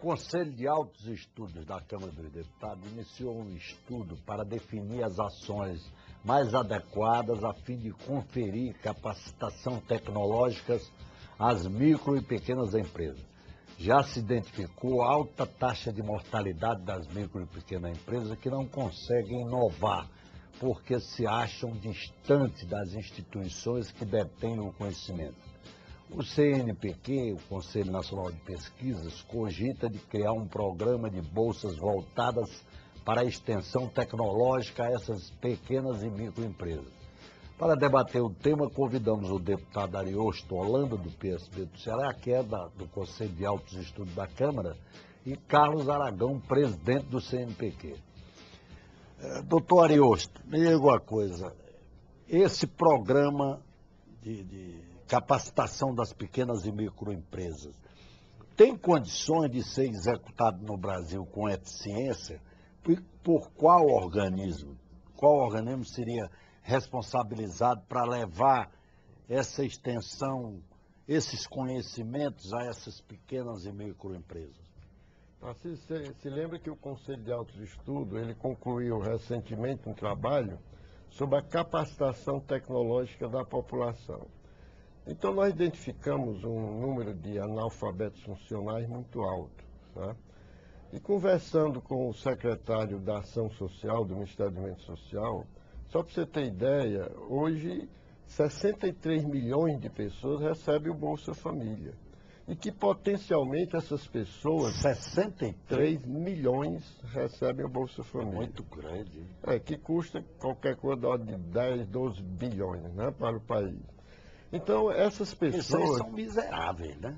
Conselho de Altos Estudos da Câmara dos Deputados iniciou um estudo para definir as ações mais adequadas a fim de conferir capacitação tecnológica às micro e pequenas empresas. Já se identificou a alta taxa de mortalidade das micro e pequenas empresas que não conseguem inovar, porque se acham distantes das instituições que detêm o conhecimento. O CNPq, o Conselho Nacional de Pesquisas, cogita de criar um programa de bolsas voltadas para a extensão tecnológica a essas pequenas e microempresas. Para debater o tema, convidamos o deputado Ariosto Holanda, do PSB do Ceará, que é do Conselho de Altos Estudos da Câmara, e Carlos Aragão, presidente do CNPq. Doutor Ariosto, me diga uma coisa, esse programa de capacitação das pequenas e microempresas tem condições de ser executado no Brasil com eficiência? Por qual organismo? Qual organismo seria responsabilizado para levar essa extensão, esses conhecimentos a essas pequenas e microempresas? Você se lembra que o Conselho de Altos Estudos, ele concluiu recentemente um trabalho sobre a capacitação tecnológica da população. Então, nós identificamos um número de analfabetos funcionais muito alto. Tá? E conversando com o secretário da Ação Social, do Ministério do Desenvolvimento Social, só para você ter ideia, hoje 63 milhões de pessoas recebem o Bolsa Família. E que potencialmente essas pessoas, 63 milhões, recebem o Bolsa Família. Muito grande. Que custa qualquer coisa da ordem de 10, 12 bilhões, né, para o país. Então, essas pessoas... Eles são miseráveis, né?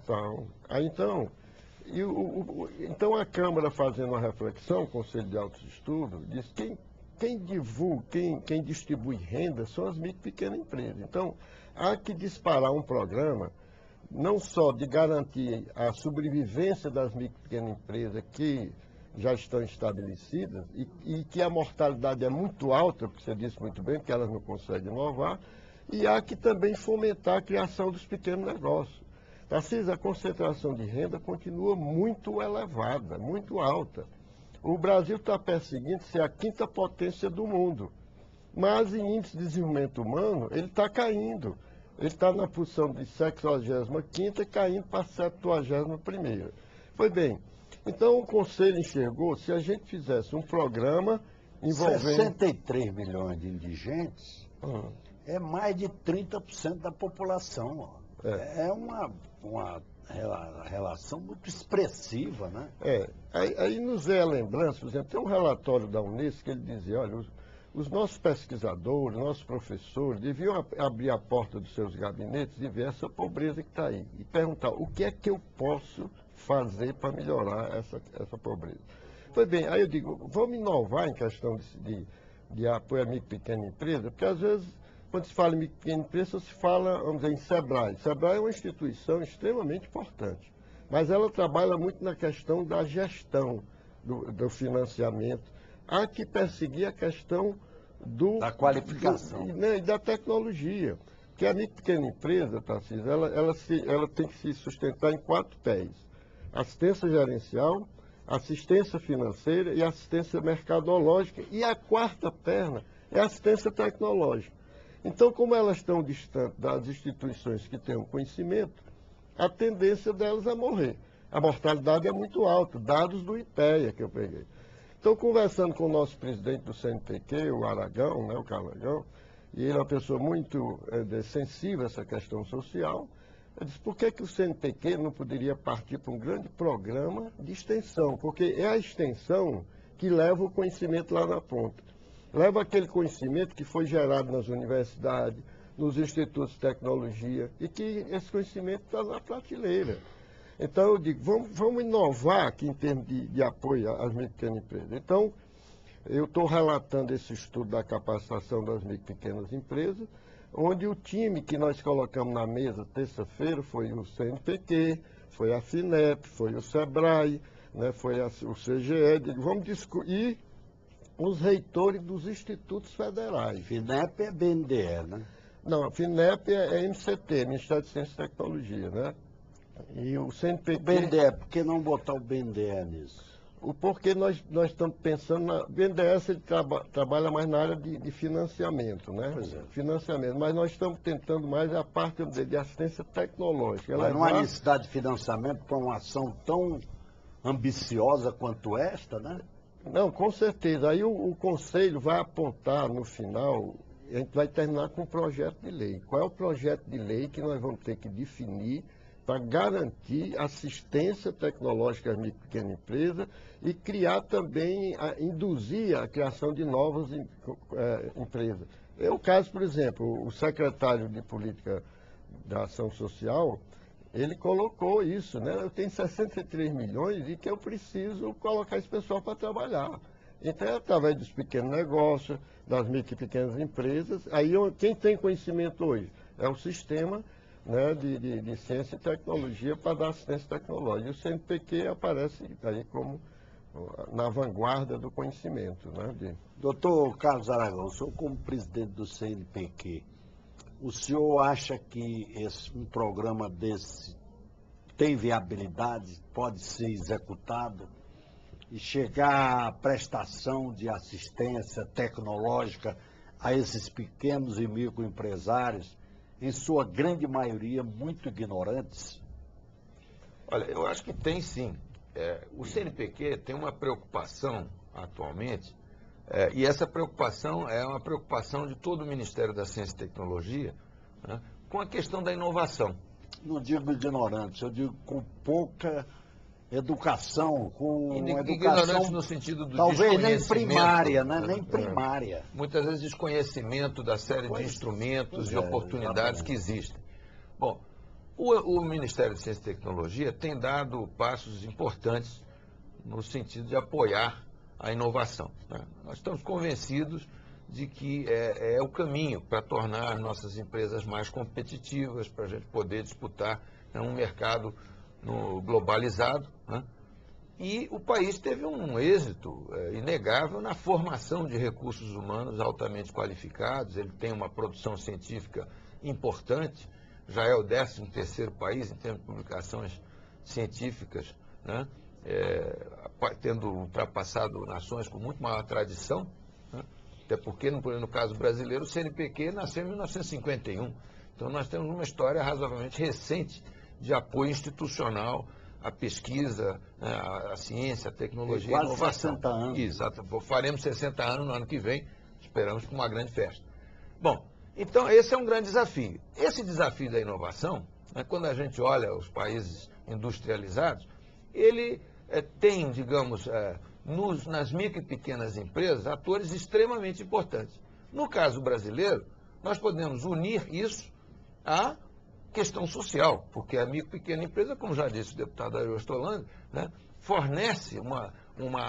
Então, a Câmara, fazendo uma reflexão, o Conselho de Altos Estudos, diz que quem divulga, quem distribui renda são as micro e pequenas empresas. Então, há que disparar um programa, não só de garantir a sobrevivência das micro e pequenas empresas que já estão estabelecidas e que a mortalidade é muito alta, porque você disse muito bem, que elas não conseguem inovar, e há que também fomentar a criação dos pequenos negócios. Tarcísio, a concentração de renda continua muito elevada, muito alta. O Brasil está perseguindo ser a quinta potência do mundo, mas em índice de desenvolvimento humano ele está caindo. Ele está na posição de 65ª e caindo para a 71ª. Foi bem. Então o Conselho enxergou, se a gente fizesse um programa envolvendo... 63 milhões de indigentes é mais de 30% da população. É uma relação muito expressiva, né? Aí nos vem a lembrança, por exemplo, tem um relatório da Unesco que ele dizia, olha, os nossos pesquisadores, nossos professores deviam abrir a porta dos seus gabinetes e ver essa pobreza que está aí. E perguntar, o que é que eu posso fazer para melhorar essa pobreza? Pois bem, aí eu digo, vamos inovar em questão de apoio à micro e pequena empresa, porque às vezes, quando se fala em micro e pequena empresa, se fala, vamos dizer, em SEBRAE. SEBRAE é uma instituição extremamente importante, mas ela trabalha muito na questão da gestão do financiamento. Há que perseguir a questão da qualificação e da tecnologia. Porque a micro e pequena empresa, Tarcísio, ela tem que se sustentar em 4 pés: assistência gerencial, assistência financeira e assistência mercadológica. E a 4ª perna é assistência tecnológica. Então, como elas estão distantes das instituições que têm o conhecimento, a tendência delas é morrer. A mortalidade é muito alta, dados do IPEA que eu peguei. Então, conversando com o nosso presidente do CNPq, o Aragão, né, o Carlos Aragão, e ele é uma pessoa muito sensível a essa questão social, eu disse, por que o CNPq não poderia partir para um grande programa de extensão? Porque é a extensão que leva o conhecimento lá na ponta. Leva aquele conhecimento que foi gerado nas universidades, nos institutos de tecnologia, e que esse conhecimento está na prateleira. Então, eu digo, vamos inovar aqui em termos de apoio às micro e pequenas empresas. Então, eu estou relatando esse estudo da capacitação das micro e pequenas empresas, onde o time que nós colocamos na mesa terça-feira foi o CNPq, foi a FINEP, foi o SEBRAE, né, foi o CGE. Vamos discutir os reitores dos institutos federais. FINEP é BNDE, né? Não, a FINEP é MCT, Ministério de Ciência e Tecnologia, né? E o O CNPq... BNDE, por que não botar o BNDE nisso? O porquê nós estamos pensando na... O BNDES ele trabalha mais na área de financiamento, né? Pois é. Financiamento, mas nós estamos tentando mais a parte de assistência tecnológica. Mas não há necessidade de financiamento para uma ação tão ambiciosa quanto esta, né? Não, com certeza. Aí o Conselho vai apontar no final, a gente vai terminar com um projeto de lei. Qual é o projeto de lei que nós vamos ter que definir para garantir assistência tecnológica às micro e pequenas empresas e criar também, induzir a criação de novas empresas. É o caso, por exemplo, o secretário de Política da Ação Social, ele colocou isso, né? Eu tenho 63 milhões e que eu preciso colocar esse pessoal para trabalhar. Então, é através dos pequenos negócios, das micro e pequenas empresas, aí quem tem conhecimento hoje é o sistema, né, de ciência e tecnologia para dar assistência tecnológica. E o CNPq aparece aí como na vanguarda do conhecimento. Né, Doutor Carlos Aragão, o senhor como presidente do CNPq, o senhor acha que um programa desse tem viabilidade, pode ser executado e chegar à prestação de assistência tecnológica a esses pequenos e microempresários, em sua grande maioria muito ignorantes? Olha, eu acho que tem sim. O CNPq tem uma preocupação atualmente, e essa preocupação é uma preocupação de todo o Ministério da Ciência e Tecnologia, né, com a questão da inovação. Não digo ignorantes, eu digo com pouca educação, com Ignorantes educação, no sentido do talvez nem desconhecimento. primária, né? Nem primária. Muitas vezes desconhecimento da série de instrumentos e oportunidades exatamente. que existem. Bom, o Ministério de Ciência e Tecnologia tem dado passos importantes no sentido de apoiar a inovação, né? Nós estamos convencidos de que é o caminho para tornar nossas empresas mais competitivas, para a gente poder disputar, né, um mercado globalizado, né? E o país teve um êxito inegável na formação de recursos humanos altamente qualificados. Ele tem uma produção científica importante, já é o 13º país em termos de publicações científicas, né? Tendo ultrapassado nações com muito maior tradição, né? Até porque, no caso brasileiro, o CNPq nasceu em 1951. Então, nós temos uma história razoavelmente recente de apoio institucional à pesquisa, né, à ciência, à tecnologia e à inovação. 60 anos. Exato. Faremos 60 anos no ano que vem, esperamos com uma grande festa. Bom, então esse é um grande desafio. Esse desafio da inovação, né, quando a gente olha os países industrializados, ele tem, digamos, nas micro e pequenas empresas, atores extremamente importantes. No caso brasileiro, nós podemos unir isso à questão social, porque a micro e pequena empresa, como já disse o deputado Ariosto Holanda, né, fornece uma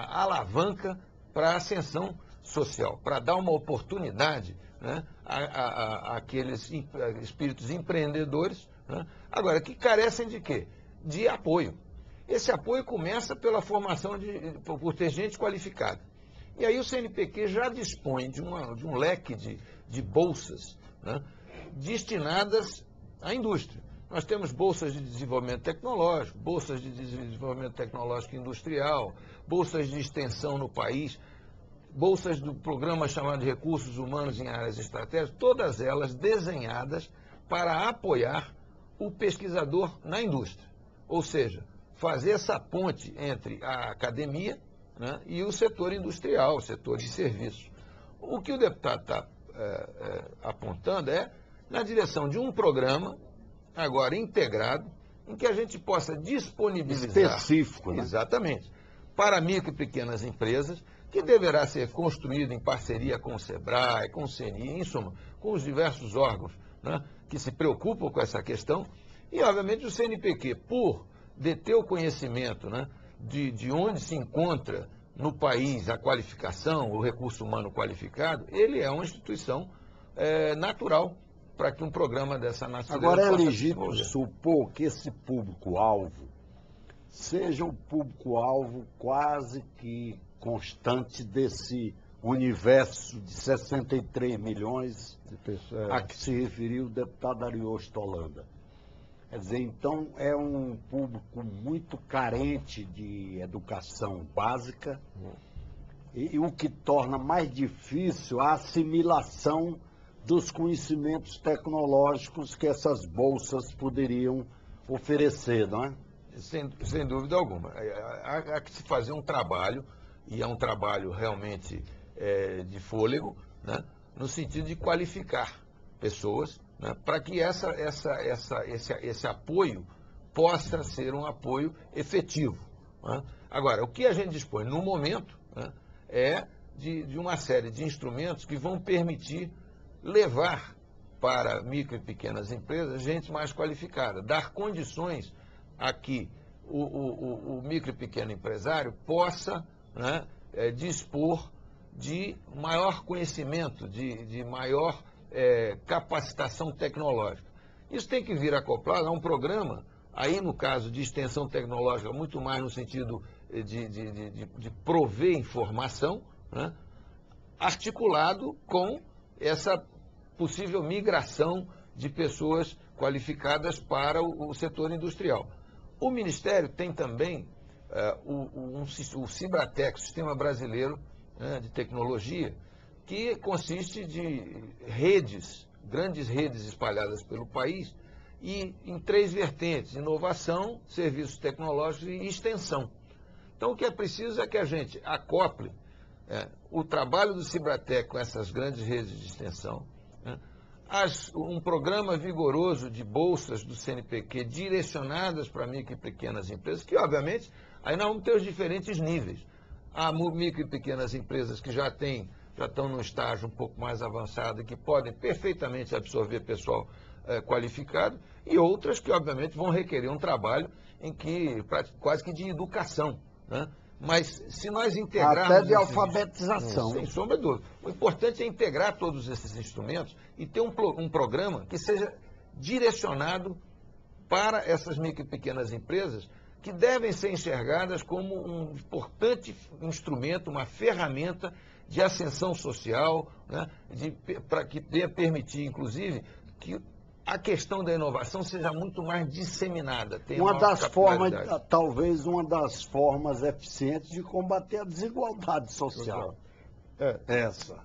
alavanca para a ascensão social, para dar uma oportunidade, né, àqueles espíritos empreendedores, né, agora, que carecem de quê? De apoio. Esse apoio começa pela formação por ter gente qualificada. E aí o CNPq já dispõe de um leque de bolsas, né, destinadas à indústria. Nós temos bolsas de desenvolvimento tecnológico, bolsas de desenvolvimento tecnológico industrial, bolsas de extensão no país, bolsas do programa chamado de Recursos Humanos em Áreas Estratégicas, todas elas desenhadas para apoiar o pesquisador na indústria. Ou seja, fazer essa ponte entre a academia, né, e o setor industrial, o setor de serviços. O que o deputado está apontando é na direção de um programa, agora integrado, em que a gente possa disponibilizar... Específico, né? Exatamente. Para micro e pequenas empresas, que deverá ser construído em parceria com o SEBRAE, com o CNI, em suma, com os diversos órgãos, né, que se preocupam com essa questão. E, obviamente, o CNPq, por deter o conhecimento, né, de onde se encontra no país a qualificação, o recurso humano qualificado, ele é uma instituição natural para que um programa dessa natureza Agora é possa se legítimo desenvolver. supor que esse público-alvo seja um público-alvo quase que constante desse universo de 63 milhões de pessoas, a que se referiu o deputado Ariosto Holanda. Quer dizer, então é um público muito carente de educação básica e o que torna mais difícil a assimilação dos conhecimentos tecnológicos que essas bolsas poderiam oferecer, não é? Sem dúvida alguma. Há que se fazer um trabalho, e é um trabalho realmente de fôlego, né, no sentido de qualificar pessoas, né, para que esse apoio possa ser um apoio efetivo. Né? Agora, o que a gente dispõe no momento, né, é de uma série de instrumentos que vão permitir levar para micro e pequenas empresas gente mais qualificada, dar condições a que o micro e pequeno empresário possa, né, dispor de maior conhecimento, de maior capacitação tecnológica. Isso tem que vir acoplado a um programa, aí no caso de extensão tecnológica, muito mais no sentido de prover informação, né, articulado com essa possível migração de pessoas qualificadas para o setor industrial. O Ministério tem também o Cibratec, Sistema Brasileiro, né, de Tecnologia, que consiste de redes, grandes redes espalhadas pelo país, e em 3 vertentes: inovação, serviços tecnológicos e extensão. Então, o que é preciso é que a gente acople o trabalho do Cibratec com essas grandes redes de extensão, né, um programa vigoroso de bolsas do CNPq direcionadas para micro e pequenas empresas, que, obviamente, aí nós vamos ter os diferentes níveis. Há micro e pequenas empresas que já estão num estágio um pouco mais avançado e que podem perfeitamente absorver pessoal qualificado, e outras que, obviamente, vão requerer um trabalho quase que de educação, né? Mas se nós integrarmos... Até de alfabetização. Sem sombra de dúvida. O importante é integrar todos esses instrumentos e ter um programa que seja direcionado para essas micro e pequenas empresas, que devem ser enxergadas como um importante instrumento, uma ferramenta de ascensão social, né, para que permitir, inclusive, que a questão da inovação seja muito mais disseminada. Talvez uma das formas eficientes de combater a desigualdade social. Essa.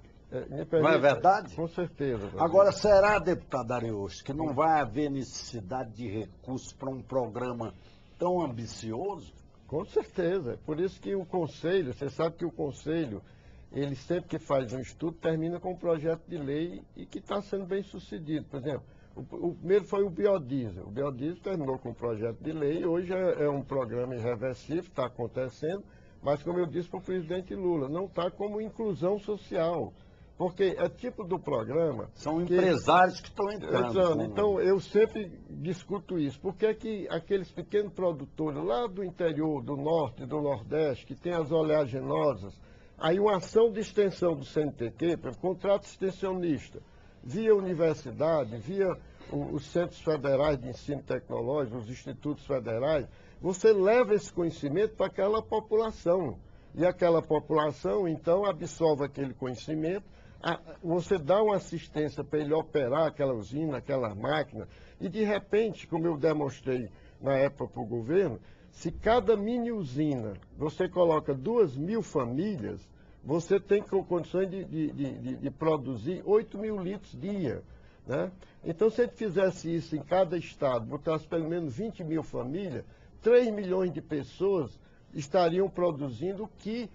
Não é verdade? Com certeza. Agora, será, deputado Ariosto, que não vai haver necessidade de recursos para um programa tão ambicioso? Com certeza. Por isso que o Conselho, você sabe que o Conselho, ele sempre que faz um estudo, termina com um projeto de lei e que está sendo bem sucedido. Por exemplo, o primeiro foi o biodiesel. O biodiesel terminou com um projeto de lei, hoje é um programa irreversível, está acontecendo, mas, como eu disse para o presidente Lula, não está como inclusão social. Porque é tipo do programa... São empresários que estão entrando. Então, eu sempre discuto isso. Por que é que aqueles pequenos produtores lá do interior, do norte, do nordeste, que tem as oleaginosas, aí uma ação de extensão do CNPq, contrato extensionista, via universidade, via os centros federais de ensino tecnológico, os institutos federais, você leva esse conhecimento para aquela população. E aquela população, então, absorve aquele conhecimento, você dá uma assistência para ele operar aquela usina, aquela máquina, e de repente, como eu demonstrei na época para o governo, se cada mini usina você coloca 2.000 famílias, você tem condições de produzir 8.000 litros dia, né? Então, se a gente fizesse isso em cada estado, botasse pelo menos 20.000 famílias, 3 milhões de pessoas estariam produzindo o que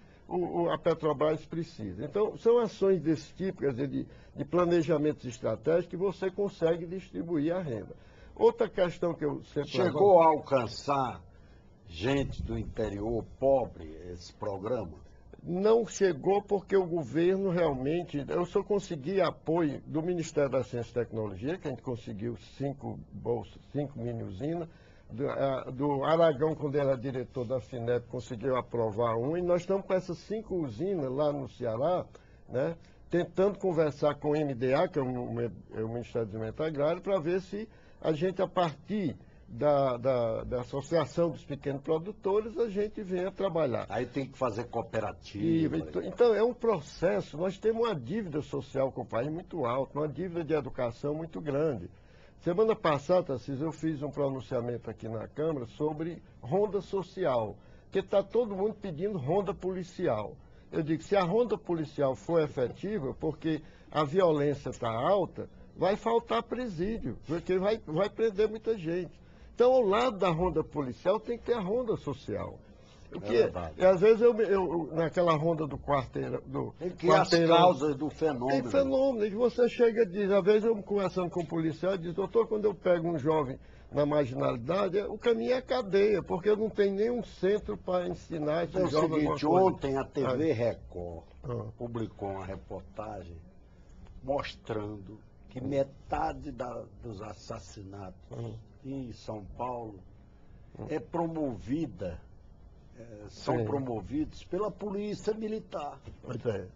a Petrobras precisa. Então, são ações desse tipo, quer dizer, de planejamentos estratégicos, que você consegue distribuir a renda. Outra questão que eu sempre... Chegou a alcançar gente do interior pobre esse programa? Não chegou porque o governo realmente... Eu só consegui apoio do Ministério da Ciência e Tecnologia, que a gente conseguiu 5 bolsas, 5 mini-usinas. Do Aragão, quando era diretor da FINEP, conseguiu aprovar um, e nós estamos com essas 5 usinas lá no Ceará, né, tentando conversar com o MDA, que é o Ministério do Desenvolvimento Agrário, para ver se a gente, a partir da Associação dos Pequenos Produtores, a gente venha trabalhar. Aí tem que fazer cooperativa. Então, é um processo. Nós temos uma dívida social com o país muito alta, uma dívida de educação muito grande. Semana passada, Tarcísio, eu fiz um pronunciamento aqui na Câmara sobre ronda social, porque está todo mundo pedindo ronda policial. Eu digo, se a ronda policial for efetiva, porque a violência está alta, vai faltar presídio, porque vai prender muita gente. Então, ao lado da ronda policial, tem que ter a ronda social. E às vezes eu naquela ronda do quarteirão. Tem que ir as causas do fenômeno. Tem fenômeno, e você chega e diz, às vezes eu conversando com o policial, e diz, doutor, quando eu pego um jovem na marginalidade, o caminho é a cadeia, porque eu não tenho nenhum centro para ensinar esse jovem. É o seguinte, ontem a TV Record publicou uma reportagem mostrando que metade dos assassinatos em São Paulo é promovida, são promovidos pela polícia militar. Pois é.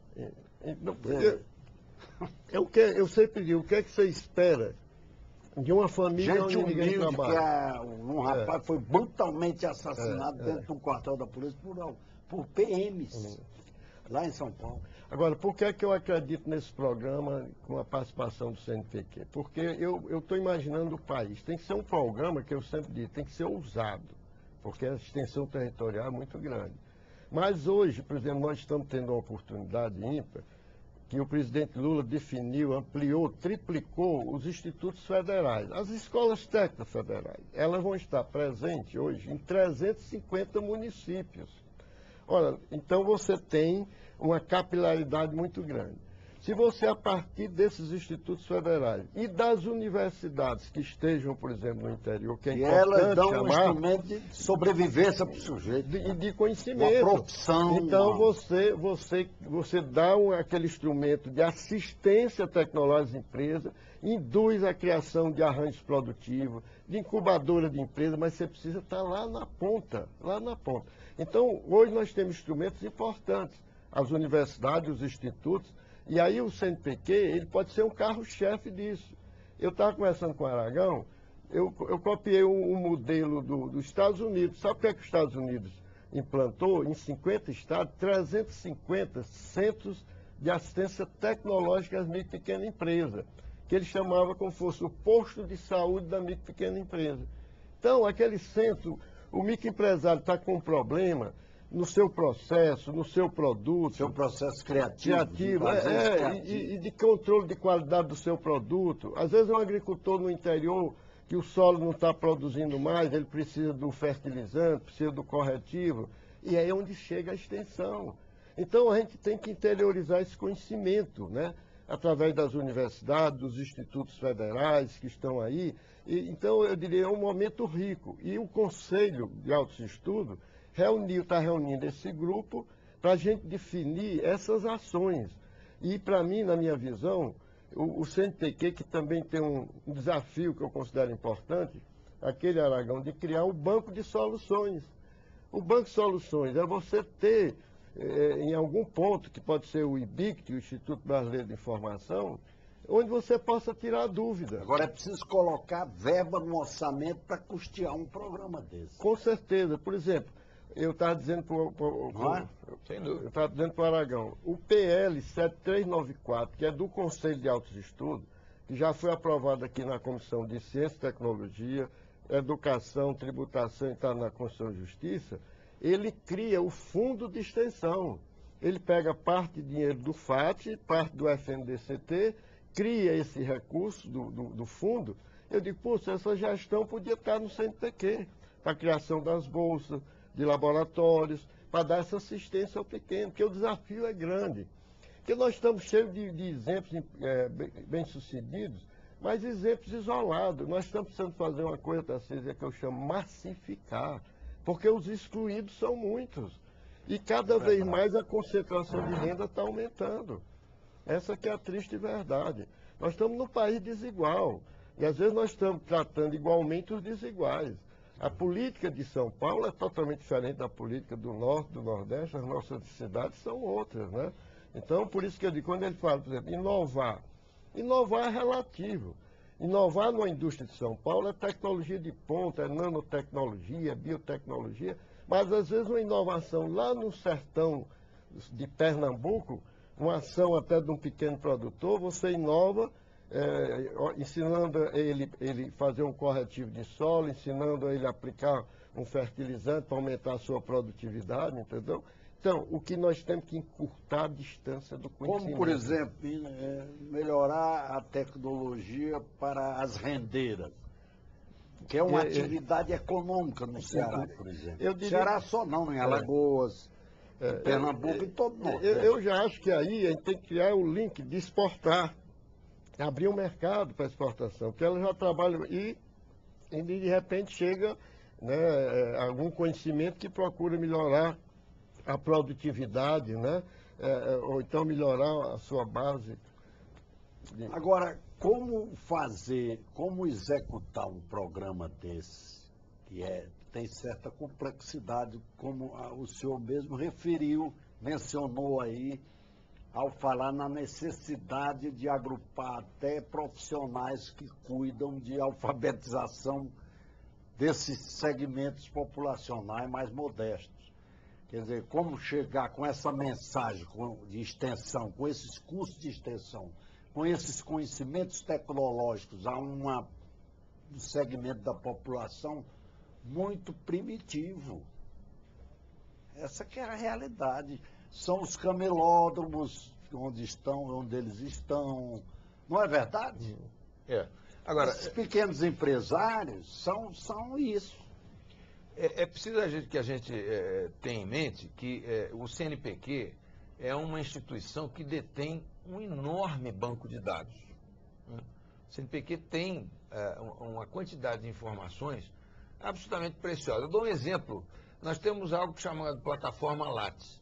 Eu sempre digo, o que é que você espera de uma família gente onde ninguém humilde, trabalha? Um rapaz foi brutalmente assassinado dentro de um quartel da polícia por PMs, lá em São Paulo. Agora, por que é que eu acredito nesse programa com a participação do CNPq? Porque eu estou imaginando o país. Tem que ser um programa que eu sempre digo, tem que ser ousado, porque a extensão territorial é muito grande. Mas hoje, por exemplo, nós estamos tendo uma oportunidade ímpar, que o presidente Lula definiu, ampliou, triplicou os institutos federais. As escolas técnicas federais, elas vão estar presentes hoje em 350 municípios. Ora, então você tem uma capilaridade muito grande. Se você, a partir desses institutos federais e das universidades que estejam, por exemplo, no interior, que é importante elas dão chamar, um instrumento de sobrevivência para o sujeito. E de conhecimento. Uma profissão. Então, você dá aquele instrumento de assistência tecnológica às empresas, induz a criação de arranjos produtivos, de incubadora de empresas, mas você precisa estar lá na ponta, lá na ponta. Então, hoje nós temos instrumentos importantes, as universidades, os institutos, e aí o CNPq, ele pode ser um carro-chefe disso. Eu estava conversando com o Aragão, eu copiei um modelo dos Estados Unidos. Sabe o que é que os Estados Unidos implantou? Em 50 estados, 350 centros de assistência tecnológica às micro e pequenas empresas, que ele chamava como fosse o posto de saúde da micro e pequena empresa. Então, aquele centro, o microempresário está com um problema no seu processo, no seu produto. Seu processo criativo. E de controle de qualidade do seu produto. Às vezes um agricultor no interior, que o solo não está produzindo mais, ele precisa do fertilizante, precisa do corretivo, e aí é onde chega a extensão. Então a gente tem que interiorizar esse conhecimento, né? Através das universidades, dos institutos federais que estão aí. Então eu diria, é um momento rico. E o Conselho de Altos Estudos está reunindo esse grupo para a gente definir essas ações. E, para mim, na minha visão, o CNPq, que também tem um desafio que eu considero importante, aquele, Aragão, de criar um banco de soluções. O banco de soluções é você ter, em algum ponto, que pode ser o IBICT, o Instituto Brasileiro de Informação, onde você possa tirar dúvida. Agora é preciso colocar verba no orçamento para custear um programa desse. Com certeza. Por exemplo, eu estava dizendo para o Aragão, o PL 7394, que é do Conselho de Altos Estudos, que já foi aprovado aqui na Comissão de Ciência e Tecnologia, Educação, Tributação e está na Constituição e Justiça, ele cria o fundo de extensão. Ele pega parte de dinheiro do FAT, parte do FNDCT, cria esse recurso do fundo. Eu digo, poxa, essa gestão podia estar no CNPq, para a criação das bolsas, de laboratórios, para dar essa assistência ao pequeno, porque o desafio é grande. Porque nós estamos cheios de exemplos bem-sucedidos, mas exemplos isolados. Nós estamos precisando fazer uma coisa, Tarcísio, que eu chamo massificar, porque os excluídos são muitos. E cada vez mais a concentração de renda está aumentando. Essa que é a triste verdade. Nós estamos num país desigual, e às vezes nós estamos tratando igualmente os desiguais. A política de São Paulo é totalmente diferente da política do Norte, do Nordeste, as nossas cidades são outras, né? Então, por isso que eu digo, quando ele fala, por exemplo, inovar é relativo. Inovar numa indústria de São Paulo é tecnologia de ponta, é nanotecnologia, é biotecnologia, mas às vezes uma inovação lá no sertão de Pernambuco, uma ação até de um pequeno produtor, você inova ensinando ele fazer um corretivo de solo, ensinando ele a aplicar um fertilizante para aumentar a sua produtividade, entendeu? Então, o que nós temos que encurtar a distância do conhecimento. Como, por exemplo, melhorar a tecnologia para as rendeiras, que é uma atividade econômica no Ceará, por exemplo. Ceará só não, em Alagoas, em Pernambuco e todo o norte. Eu já acho que aí a gente tem que criar o link de exportar, abrir um mercado para exportação, porque ela já trabalha e de repente chega, né, algum conhecimento que procura melhorar a produtividade, né, ou então melhorar a sua base. Agora, como fazer, como executar um programa desse, que tem certa complexidade, como o senhor mesmo referiu, mencionou aí, ao falar na necessidade de agrupar até profissionais que cuidam de alfabetização desses segmentos populacionais mais modestos. Quer dizer, como chegar com essa mensagem de extensão, com esses cursos de extensão, com esses conhecimentos tecnológicos a um segmento da população muito primitivo. Essa que é a realidade. São os camelódromos onde eles estão. Não é verdade? Agora, os pequenos empresários são isso. É preciso que a gente tenha em mente que o CNPq é uma instituição que detém um enorme banco de dados. O CNPq tem uma quantidade de informações absolutamente preciosas. Eu dou um exemplo. Nós temos algo chamado plataforma Lattes.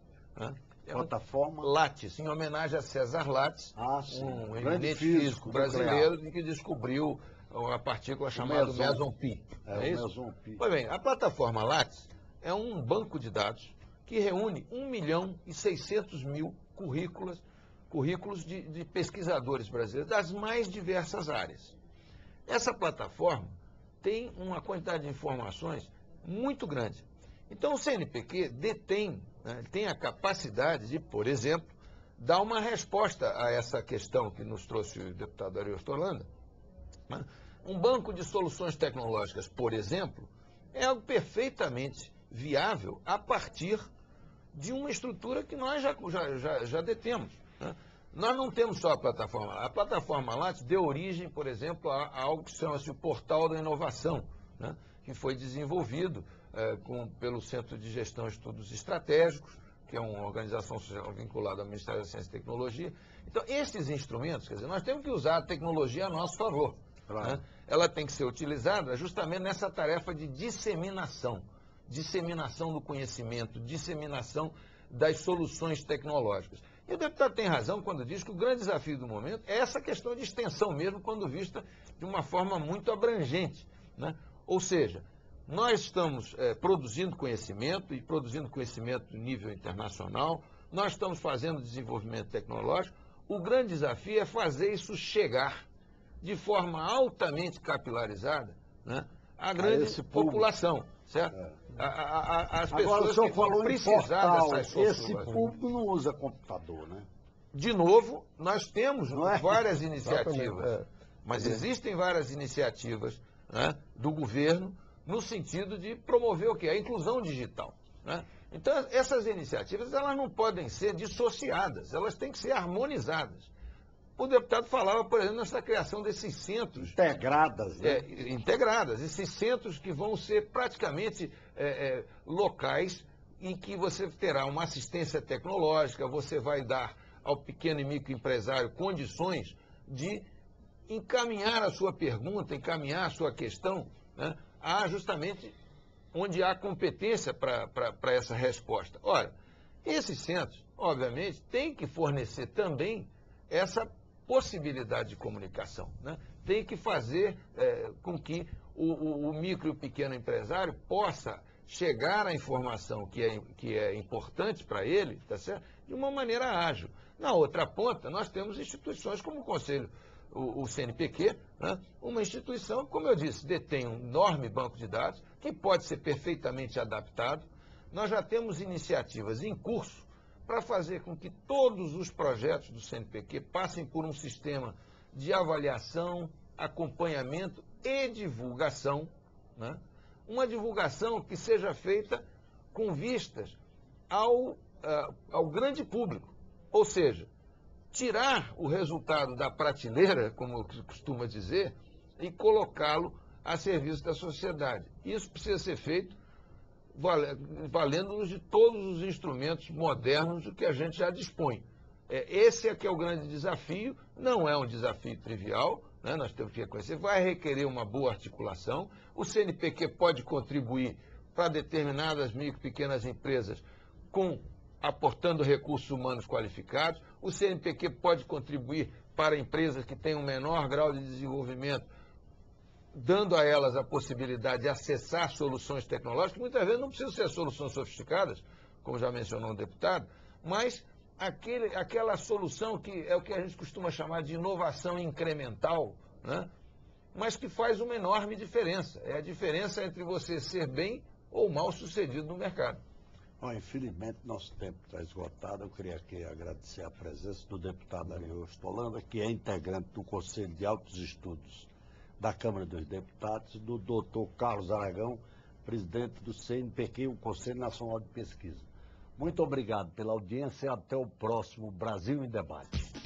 Plataforma Lattes, em homenagem a César Lattes, um eminente físico brasileiro que descobriu uma partícula chamada Meson Pi. É isso? Meson Pi. Pois bem, a plataforma Lattes é um banco de dados que reúne 1.600.000 currículos de pesquisadores brasileiros das mais diversas áreas. Essa plataforma tem uma quantidade de informações muito grande. Então o CNPq tem a capacidade de, por exemplo, dar uma resposta a essa questão que nos trouxe o deputado Ariosto Holanda. Um banco de soluções tecnológicas, por exemplo, é algo perfeitamente viável a partir de uma estrutura que nós já detemos. Nós não temos só a plataforma. A plataforma Lattes deu origem, por exemplo, a algo que chama-se o Portal da Inovação, que foi desenvolvido pelo Centro de Gestão e Estudos Estratégicos, que é uma organização social vinculada ao Ministério da Ciência e Tecnologia. Então, esses instrumentos, quer dizer, nós temos que usar a tecnologia a nosso favor. Claro. Ela tem que ser utilizada justamente nessa tarefa de disseminação do conhecimento, disseminação das soluções tecnológicas. E o deputado tem razão quando diz que o grande desafio do momento é essa questão de extensão mesmo, quando vista de uma forma muito abrangente. Ou seja, nós estamos produzindo conhecimento e produzindo conhecimento no nível internacional, nós estamos fazendo desenvolvimento tecnológico. O grande desafio é fazer isso chegar de forma altamente capilarizada à grande população, certo? As pessoas que vão precisar dessas soluções. Esse público não usa computador, né? De novo, nós temos várias iniciativas, mas existem várias iniciativas do governo no sentido de promover o quê? A inclusão digital. Então, essas iniciativas elas não podem ser dissociadas, elas têm que ser harmonizadas. O deputado falava, por exemplo, nessa criação desses centros... Integradas, né? Integradas. Esses centros que vão ser praticamente locais em que você terá uma assistência tecnológica, você vai dar ao pequeno e microempresário condições de encaminhar a sua pergunta, encaminhar a sua questão, a justamente onde há competência para essa resposta. Ora, esses centros, obviamente, têm que fornecer também essa possibilidade de comunicação. Tem que fazer com que o micro e o pequeno empresário possa chegar à informação que é importante para ele, tá certo? De uma maneira ágil. Na outra ponta, nós temos instituições como o Conselho, o CNPq, uma instituição, como eu disse, detém um enorme banco de dados que pode ser perfeitamente adaptado. Nós já temos iniciativas em curso para fazer com que todos os projetos do CNPq passem por um sistema de avaliação, acompanhamento e divulgação, né? Uma divulgação que seja feita com vistas ao grande público, ou seja, tirar o resultado da prateleira, como se costuma dizer, e colocá-lo a serviço da sociedade. Isso precisa ser feito valendo-nos de todos os instrumentos modernos do que a gente já dispõe. Esse é que é o grande desafio, não é um desafio trivial, né? Nós temos que reconhecer, vai requerer uma boa articulação, o CNPq pode contribuir para determinadas micro e pequenas empresas aportando recursos humanos qualificados, o CNPq pode contribuir para empresas que têm um menor grau de desenvolvimento, dando a elas a possibilidade de acessar soluções tecnológicas, muitas vezes não precisam ser soluções sofisticadas, como já mencionou o deputado, mas aquela solução que é o que a gente costuma chamar de inovação incremental, né? Mas que faz uma enorme diferença. É a diferença entre você ser bem ou mal sucedido no mercado. Bom, infelizmente, nosso tempo está esgotado. Eu queria aqui agradecer a presença do deputado Ariosto Holanda, que é integrante do Conselho de Altos Estudos da Câmara dos Deputados, e do doutor Carlos Aragão, presidente do CNPq, o Conselho Nacional de Pesquisa. Muito obrigado pela audiência e até o próximo Brasil em Debate.